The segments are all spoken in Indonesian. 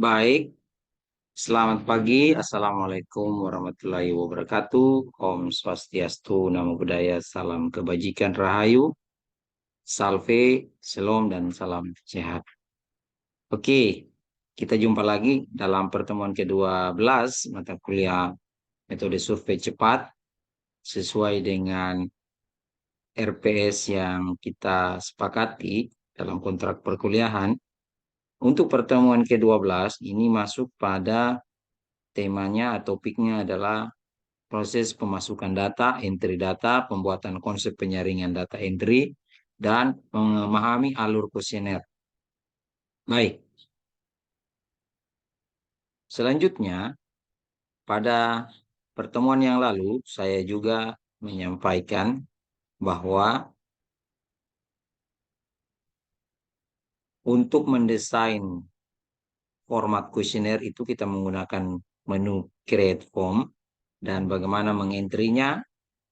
Baik, selamat pagi. Assalamualaikum warahmatullahi wabarakatuh. Om Swastiastu, Namo Buddhaya, salam kebajikan Rahayu, Salve, Shalom, dan salam sehat. Oke, kita jumpa lagi dalam pertemuan ke-12 mata kuliah metode survei cepat sesuai dengan RPS yang kita sepakati dalam kontrak perkuliahan. Untuk pertemuan ke-12 ini masuk pada temanya atau topiknya adalah proses pemasukan data, entry data, pembuatan konsep penyaringan data entry, dan memahami alur kuesioner. Baik, selanjutnya pada pertemuan yang lalu saya juga menyampaikan bahwa untuk mendesain format kuesioner itu kita menggunakan menu create form dan bagaimana mengentrinya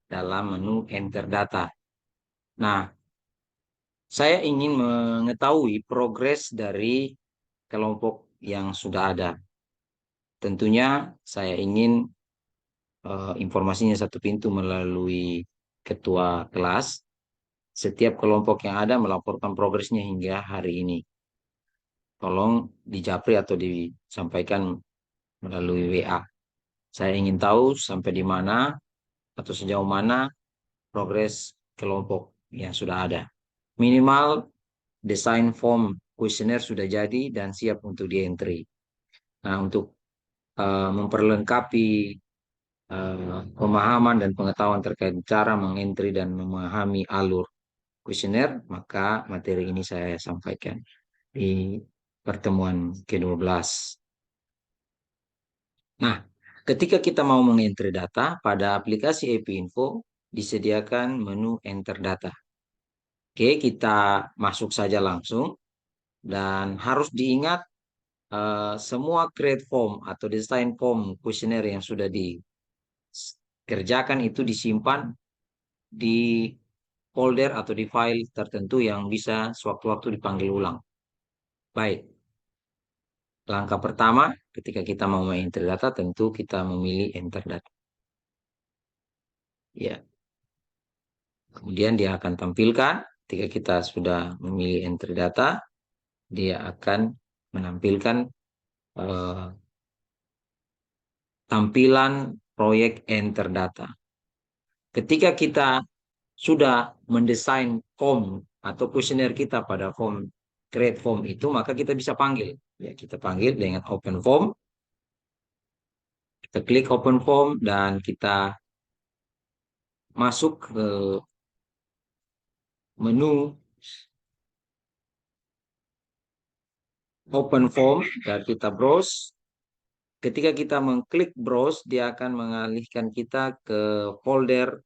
dalam menu enter data. Nah, saya ingin mengetahui progres dari kelompok yang sudah ada. Tentunya saya ingin informasinya satu pintu melalui ketua kelas. Setiap kelompok yang ada melaporkan progresnya hingga hari ini. Tolong dijapri atau disampaikan melalui WA. Saya ingin tahu sampai di mana atau sejauh mana progres kelompok yang sudah ada. Minimal desain form kuesioner sudah jadi dan siap untuk di-entry. Nah, untuk memperlengkapi pemahaman dan pengetahuan terkait cara mengentry dan memahami alur kuesioner, maka materi ini saya sampaikan di pertemuan ke-12. Nah, ketika kita mau mengentry data, pada aplikasi Epinfo disediakan menu enter data. Oke, kita masuk saja langsung dan harus diingat semua create form atau design form kuesioner yang sudah dikerjakan itu disimpan di folder atau di file tertentu yang bisa sewaktu-waktu dipanggil ulang. Baik, langkah pertama ketika kita mau enter data tentu kita memilih enter data. Ya, kemudian dia akan tampilkan ketika kita sudah memilih enter data, dia akan menampilkan eh, tampilan proyek enter data. Ketika kita sudah mendesain form atau kuesioner kita pada form create form itu, maka kita bisa panggil. Ya, kita panggil dengan open form. Kita klik open form dan kita masuk ke menu open form dan kita browse. Ketika kita mengklik browse, dia akan mengalihkan kita ke folder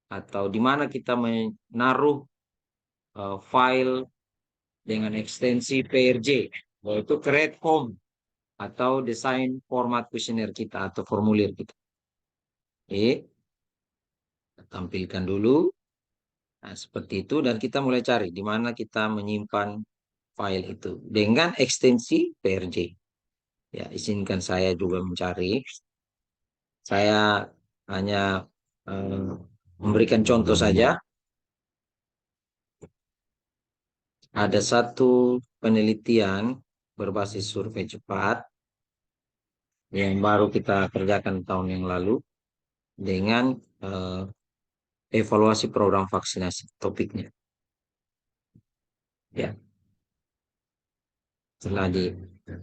atau di mana kita menaruh file dengan ekstensi PRJ, yaitu create form atau desain format kuesioner kita atau formulir kita. Oke, tampilkan dulu. Nah, seperti itu dan kita mulai cari di mana kita menyimpan file itu dengan ekstensi PRJ. Ya, izinkan saya juga mencari. Saya hanya memberikan contoh saja. Ada satu penelitian berbasis survei cepat yang baru kita kerjakan tahun yang lalu dengan evaluasi program vaksinasi topiknya. Ya, setelah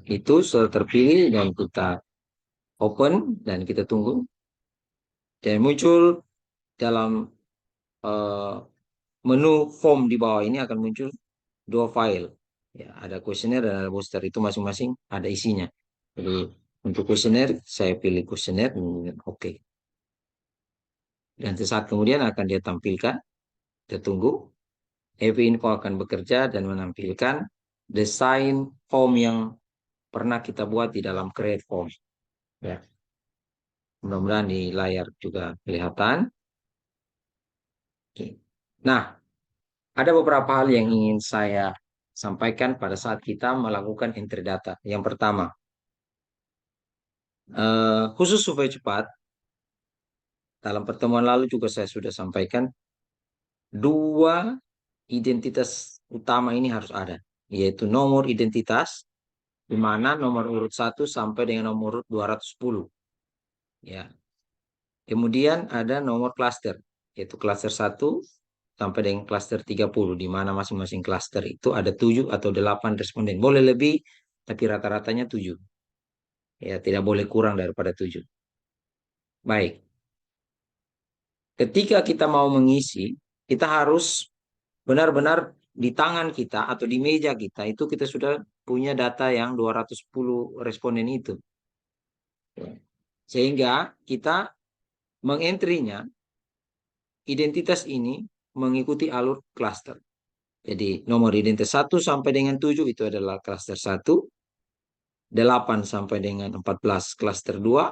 itu sudah terpilih dan kita open dan kita tunggu dan muncul dalam eh, menu form di bawah ini akan muncul dua file. Ya, ada kuesioner dan ada booster itu masing-masing ada isinya. Jadi untuk kuesioner saya pilih kuesioner dan oke. Dan sesaat kemudian akan dia tampilkan. Kita tunggu. Heavy Info akan bekerja dan menampilkan desain form yang pernah kita buat di dalam create form. Ya. Mudah-mudahan di layar juga kelihatan. Oke. Nah, ada beberapa hal yang ingin saya sampaikan pada saat kita melakukan entry data. Yang pertama, Khusus supaya cepat, dalam pertemuan lalu juga saya sudah sampaikan, dua identitas utama ini harus ada, yaitu nomor identitas, di mana nomor urut 1 sampai dengan nomor urut 210. Ya. Kemudian ada nomor klaster, yaitu klaster 1 sampai dengan klaster 30, di mana masing-masing klaster itu ada 7 atau 8 responden. Boleh lebih, tapi rata-ratanya 7. Ya, tidak boleh kurang daripada 7. Baik, ketika kita mau mengisi, kita harus benar-benar di tangan kita atau di meja kita itu kita sudah punya data yang 210 responden itu. Sehingga kita mengentrinya, identitas ini mengikuti alur klaster. Jadi nomor identitas 1 sampai dengan 7 itu adalah klaster 1, 8 sampai dengan 14 klaster 2,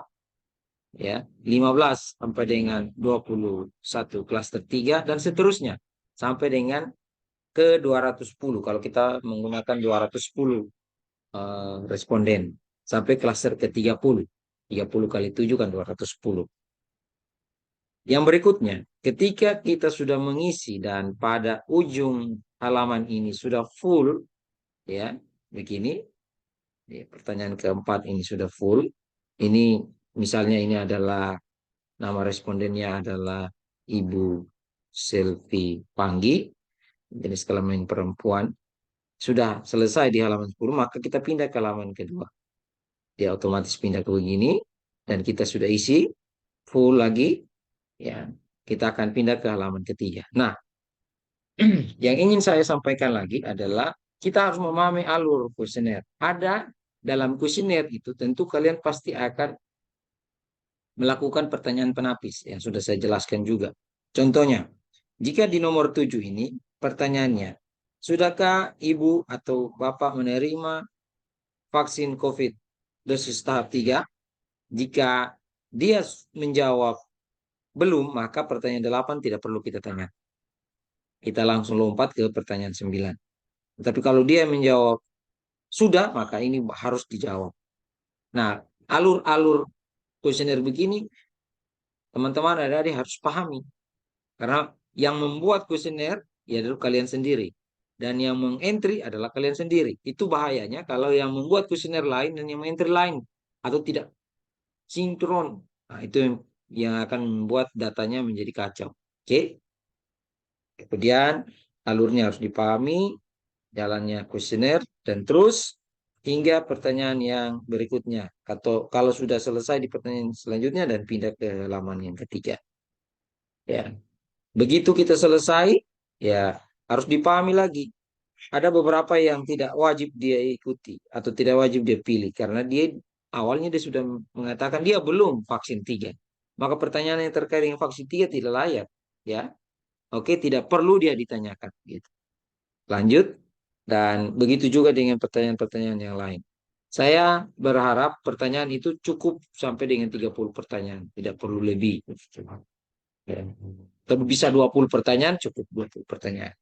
ya, 15 sampai dengan 21 klaster 3, dan seterusnya sampai dengan ke 210 kalau kita menggunakan 210 responden sampai klaster ke 30. 30 kali 7 kan 210. Yang berikutnya, ketika kita sudah mengisi dan pada ujung halaman ini sudah full, ya, begini, ya, pertanyaan keempat ini sudah full. Ini misalnya ini adalah nama respondennya adalah Ibu Selvi Panggi, jenis kelamin perempuan. Sudah selesai di halaman 10, maka kita pindah ke halaman kedua. Dia otomatis pindah ke begini, dan kita sudah isi full lagi, ya. Kita akan pindah ke halaman ketiga. Nah, yang ingin saya sampaikan lagi adalah kita harus memahami alur kuesioner. Ada dalam kuesioner itu tentu kalian pasti akan melakukan pertanyaan penapis yang sudah saya jelaskan juga. Contohnya, jika di nomor 7 ini pertanyaannya, sudahkah ibu atau bapak menerima vaksin COVID dosis tahap 3? Jika dia menjawab belum, maka pertanyaan 8 tidak perlu kita tanya. Kita langsung lompat ke pertanyaan 9. Tapi kalau dia menjawab sudah, maka ini harus dijawab. Nah, alur-alur kuesioner begini, teman-teman adik-adik harus pahami. Karena yang membuat kuesioner ya adalah kalian sendiri. Dan yang mengentry adalah kalian sendiri. Itu bahayanya kalau yang membuat kuesioner lain dan yang mengentry lain. Atau tidak sinkron. Nah, itu yang akan membuat datanya menjadi kacau. Oke. Kemudian alurnya harus dipahami, jalannya kuesioner, dan terus hingga pertanyaan yang berikutnya. Atau kalau sudah selesai di pertanyaan selanjutnya dan pindah ke halaman yang ketiga. Ya. Begitu kita selesai, ya harus dipahami lagi. Ada beberapa yang tidak wajib dia ikuti atau tidak wajib dia pilih karena dia awalnya dia sudah mengatakan dia belum vaksin 3. Maka pertanyaan yang terkait dengan vaksin 3 tidak layak, ya. Oke, tidak perlu dia ditanyakan gitu. Lanjut, dan begitu juga dengan pertanyaan-pertanyaan yang lain. Saya berharap pertanyaan itu cukup sampai dengan 30 pertanyaan, tidak perlu lebih. Ya. Tapi bisa 20 pertanyaan, cukup 20 pertanyaan.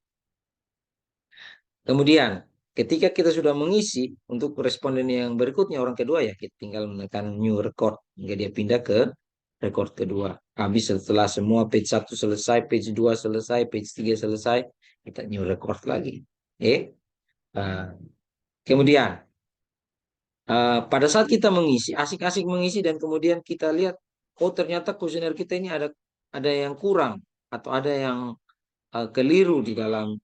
Kemudian, ketika kita sudah mengisi untuk responden yang berikutnya, orang kedua, ya kita tinggal menekan new record hingga dia pindah ke record kedua. Habis setelah semua page 1 selesai, page 2 selesai, page 3 selesai, kita new record lagi. Uh, kemudian, pada saat kita mengisi, asik-asik mengisi dan kemudian kita lihat, oh ternyata kuesioner kita ini ada yang kurang atau ada yang keliru di dalam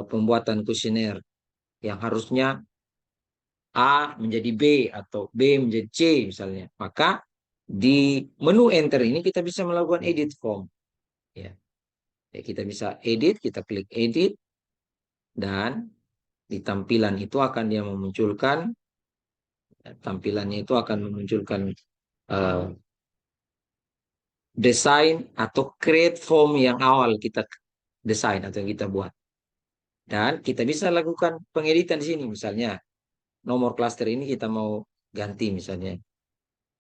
pembuatan kuesioner yang harusnya A menjadi B atau B menjadi C misalnya. Maka di menu enter ini kita bisa melakukan edit form. Ya. Ya, kita bisa edit, kita klik edit, dan di tampilan itu akan dia memunculkan, tampilannya itu akan memunculkan desain atau create form yang awal kita desain atau kita buat. Dan kita bisa lakukan pengeditan di sini. Misalnya nomor klaster ini kita mau ganti misalnya.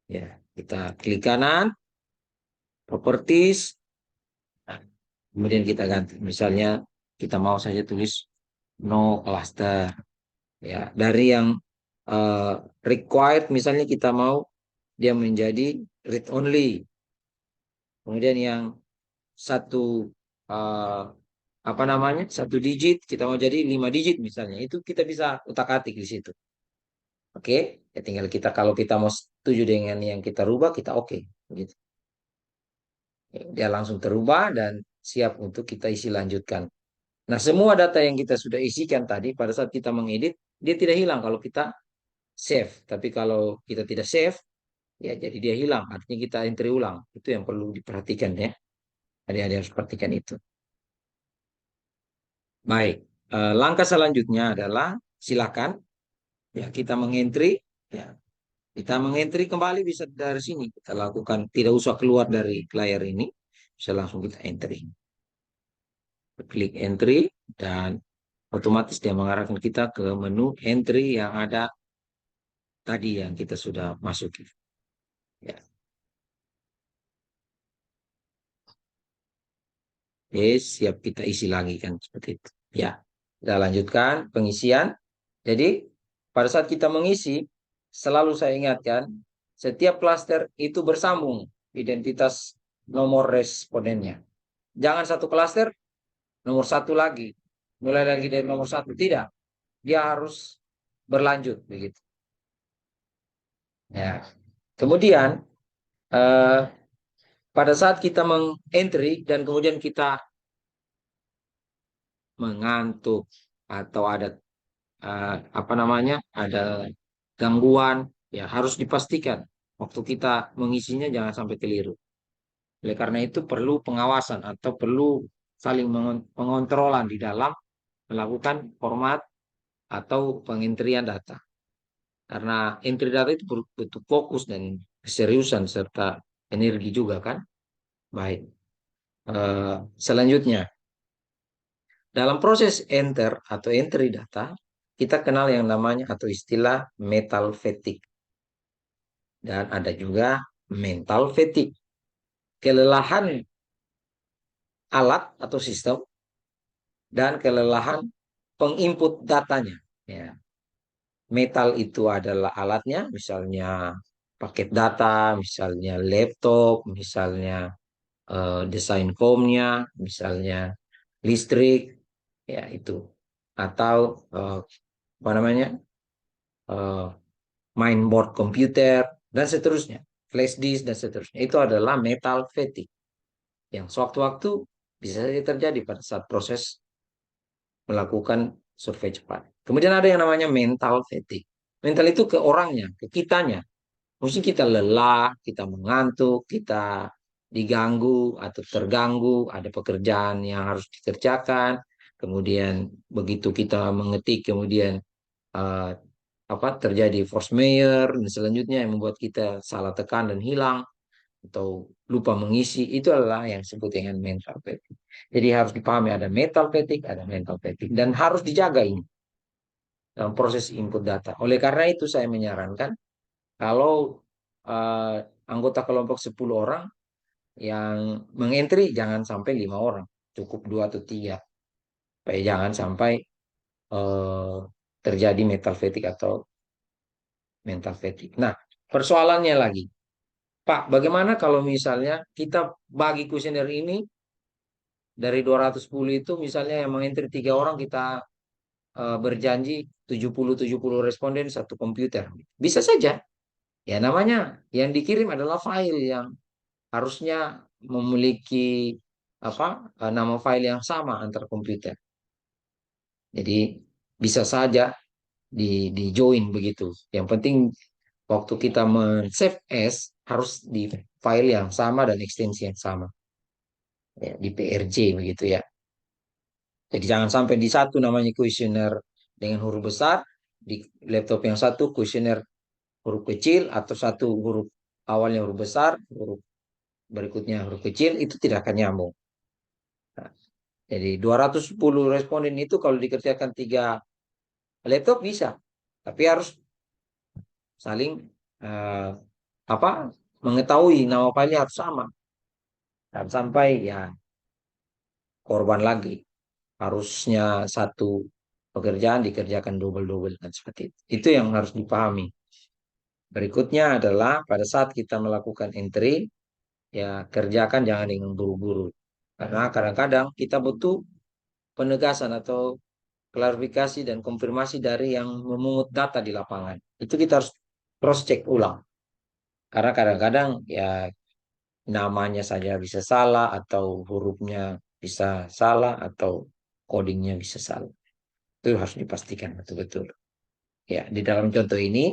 Ya, kita klik kanan, properties, nah, kemudian kita ganti. Misalnya kita mau saja tulis no cluster. Ya, dari yang required misalnya kita mau dia menjadi read only. Kemudian yang satu uh, apa namanya, satu digit kita mau jadi 5 digit misalnya, itu kita bisa utak-atik di situ. Oke, ya tinggal kita, kalau kita mau setuju dengan yang kita rubah, kita oke, gitu. Dia langsung terubah dan siap untuk kita isi lanjutkan. Nah, semua data yang kita sudah isikan tadi pada saat kita mengedit, dia tidak hilang kalau kita save. Tapi kalau kita tidak save, ya jadi dia hilang. Artinya kita entry ulang. Itu yang perlu diperhatikan ya. Adik-adik harus perhatikan itu. Baik, langkah selanjutnya adalah silakan ya kita mengentry, ya kita mengentry kembali bisa dari sini kita lakukan, tidak usah keluar dari layar ini, bisa langsung kita entry, klik entry dan otomatis dia mengarahkan kita ke menu entry yang ada tadi yang kita sudah masuki. Ya, oke, siap kita isi lagi kan seperti itu. Ya, kita lanjutkan pengisian. Jadi pada saat kita mengisi, selalu saya ingatkan, setiap klaster itu bersambung identitas nomor respondennya. Jangan satu klaster, nomor satu lagi. Mulai lagi dari nomor satu. Tidak. Dia harus berlanjut. Begitu. Ya. Kemudian, eh, pada saat kita mengentry dan kemudian kita mengantuk atau ada apa namanya, ada gangguan, ya harus dipastikan waktu kita mengisinya jangan sampai keliru. Oleh karena itu perlu pengawasan atau perlu saling pengontrolan di dalam melakukan format atau pengentrian data. Karena entry data itu butuh fokus dan keseriusan serta energi juga kan. Baik. Selanjutnya, dalam proses enter atau entry data, kita kenal yang namanya atau istilah metal fatigue. Dan ada juga mental fatigue. Kelelahan alat atau sistem dan kelelahan penginput datanya. Ya. Metal itu adalah alatnya, misalnya paket data, misalnya laptop, misalnya desain formnya, misalnya listrik, ya itu. Atau apa namanya, eh, mainboard komputer, dan seterusnya. Flash disk, dan seterusnya. Itu adalah metal fatigue. Yang sewaktu-waktu bisa saja terjadi pada saat proses melakukan survei cepat. Kemudian ada yang namanya mental fatigue. Mental itu ke orangnya, ke kitanya. Mungkin kita lelah, kita mengantuk, kita diganggu atau terganggu, ada pekerjaan yang harus dikerjakan. Kemudian begitu kita mengetik, kemudian eh, apa terjadi force majeure dan selanjutnya yang membuat kita salah tekan dan hilang atau lupa mengisi, itu adalah yang disebut dengan mental fatigue. Jadi harus dipahami ada mental fatigue, ada mental fatigue dan harus dijaga ini dalam proses input data. Oleh karena itu saya menyarankan kalau eh, anggota kelompok 10 orang yang mengentry jangan sampai 5 orang, cukup 2 atau 3, supaya jangan sampai eh, terjadi mental fatigue atau mental fatigue. Nah, persoalannya lagi, Pak, bagaimana kalau misalnya kita bagi kuesioner ini dari 210 itu misalnya yang mengintip 3 orang kita berjanji 70 responden satu komputer. Bisa saja. Ya namanya yang dikirim adalah file yang harusnya memiliki apa nama file yang sama antar komputer. Jadi bisa saja di join begitu. Yang penting waktu kita men-save as harus di file yang sama dan ekstensi yang sama. Ya, di PRJ begitu ya. Jadi jangan sampai di satu namanya kuesioner dengan huruf besar, di laptop yang satu kuesioner huruf kecil, atau satu huruf awalnya huruf besar, huruf berikutnya huruf kecil, itu tidak akan nyambung. Nah, jadi 210 responden itu kalau dikerjakan 3 laptop bisa, tapi harus saling eh, apa mengetahui nama filenya harus sama. Dan sampai ya korban lagi. Harusnya satu pekerjaan dikerjakan double-double dan seperti itu. Itu yang harus dipahami. Berikutnya adalah pada saat kita melakukan entry, ya kerjakan jangan dengan buru-buru. Karena kadang-kadang kita butuh penegasan atau klarifikasi dan konfirmasi dari yang memungut data di lapangan. Itu kita harus cross check ulang. Karena kadang-kadang ya namanya saja bisa salah atau hurufnya bisa salah atau codingnya bisa salah. Itu harus dipastikan betul-betul. Ya, di dalam contoh ini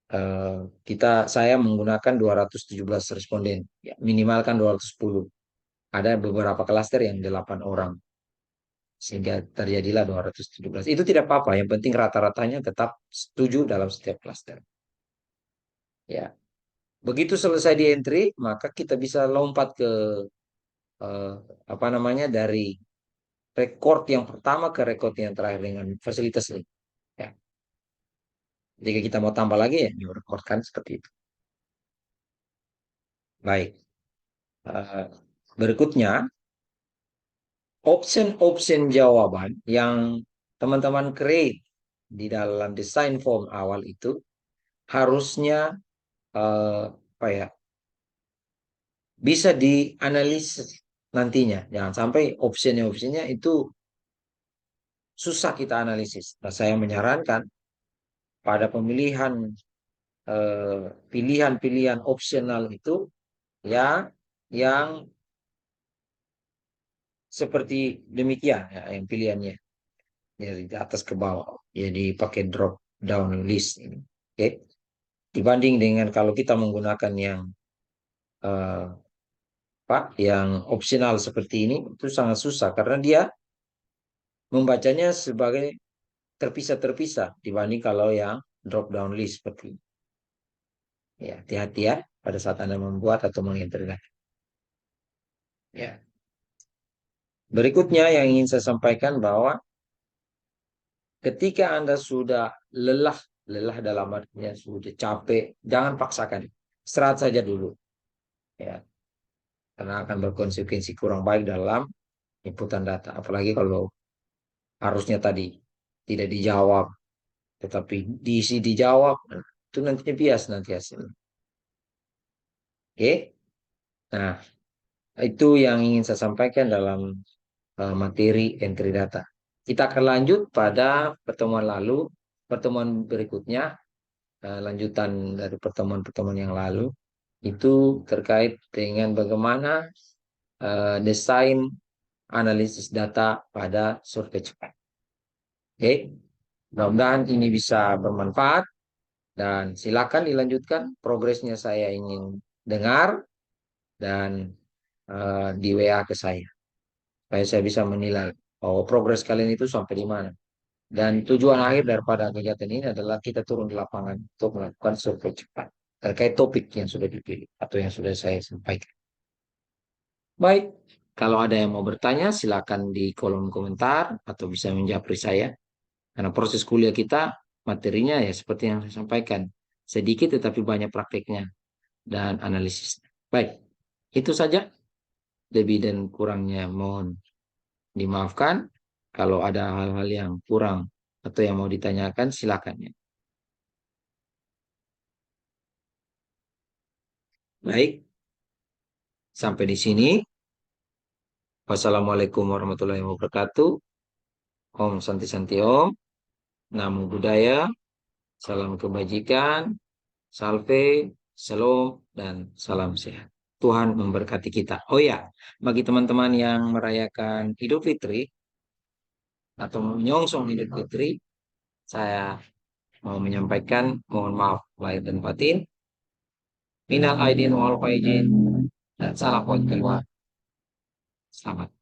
eh, saya menggunakan 217 responden, ya, minimalkan 210. Ada beberapa klaster yang 8 orang sehingga terjadilah 217. Itu tidak apa-apa, yang penting rata-ratanya tetap setuju dalam setiap klaster. Ya, begitu selesai di entry, maka kita bisa lompat ke eh, apa namanya dari record yang pertama ke record yang terakhir dengan fasilitas ini. Ya, jika kita mau tambah lagi ya, new record kan seperti itu. Baik. Eh, Berikutnya, option-option jawaban yang teman-teman create di dalam desain form awal itu harusnya apa ya, bisa dianalisis nantinya. Jangan sampai opsinya itu susah kita analisis. Nah, saya menyarankan pada pilihan-pilihan opsional itu ya yang seperti demikian ya yang pilihannya dari atas ke bawah. Jadi pakai drop down list ini. Oke. Dibanding dengan kalau kita menggunakan yang eh, yang opsional seperti ini itu sangat susah karena dia membacanya sebagai terpisah-terpisah dibanding kalau yang drop down list seperti ini. Ya, hati-hati ya pada saat Anda membuat atau menginternet. Ya. Berikutnya yang ingin saya sampaikan bahwa ketika Anda sudah lelah, lelah dalam artinya sudah capek, jangan paksakan. Istirahat saja dulu. Ya, karena akan berkonsekuensi kurang baik dalam inputan data. Apalagi kalau harusnya tadi tidak dijawab, tetapi diisi dijawab, nah, itu nantinya bias nanti hasilnya. Oke, nah itu yang ingin saya sampaikan dalam materi entry data. Kita akan lanjut pada pertemuan berikutnya, lanjutan dari pertemuan-pertemuan yang lalu, itu terkait dengan bagaimana desain analisis data pada survei cepat. Oke, mudah-mudahan ini bisa bermanfaat dan silakan dilanjutkan progresnya saya ingin dengar dan di WA ke saya supaya saya bisa menilai oh progres kalian itu sampai di mana. Dan tujuan akhir daripada kegiatan ini adalah kita turun di lapangan untuk melakukan survei cepat terkait topik yang sudah dipilih atau yang sudah saya sampaikan. Baik, kalau ada yang mau bertanya silakan di kolom komentar atau bisa menjapri saya. Karena proses kuliah kita materinya ya seperti yang saya sampaikan. Sedikit tetapi banyak prakteknya dan analisis. Baik, itu saja. Lebih dan kurangnya mohon dimaafkan. Kalau ada hal-hal yang kurang atau yang mau ditanyakan silakan ya. Baik, sampai di sini. Wassalamualaikum warahmatullahi wabarakatuh. Om Santi Santi Om. Namo Buddhaya. Salam kebajikan. Salve, Shalom, dan salam sehat. Tuhan memberkati kita. Oh ya, bagi teman-teman yang merayakan Idul Fitri atau menyongsong Idul Fitri, saya mau menyampaikan mohon maaf lahir dan batin. Minal aidin wal faizin dan salam buat keluar. Selamat.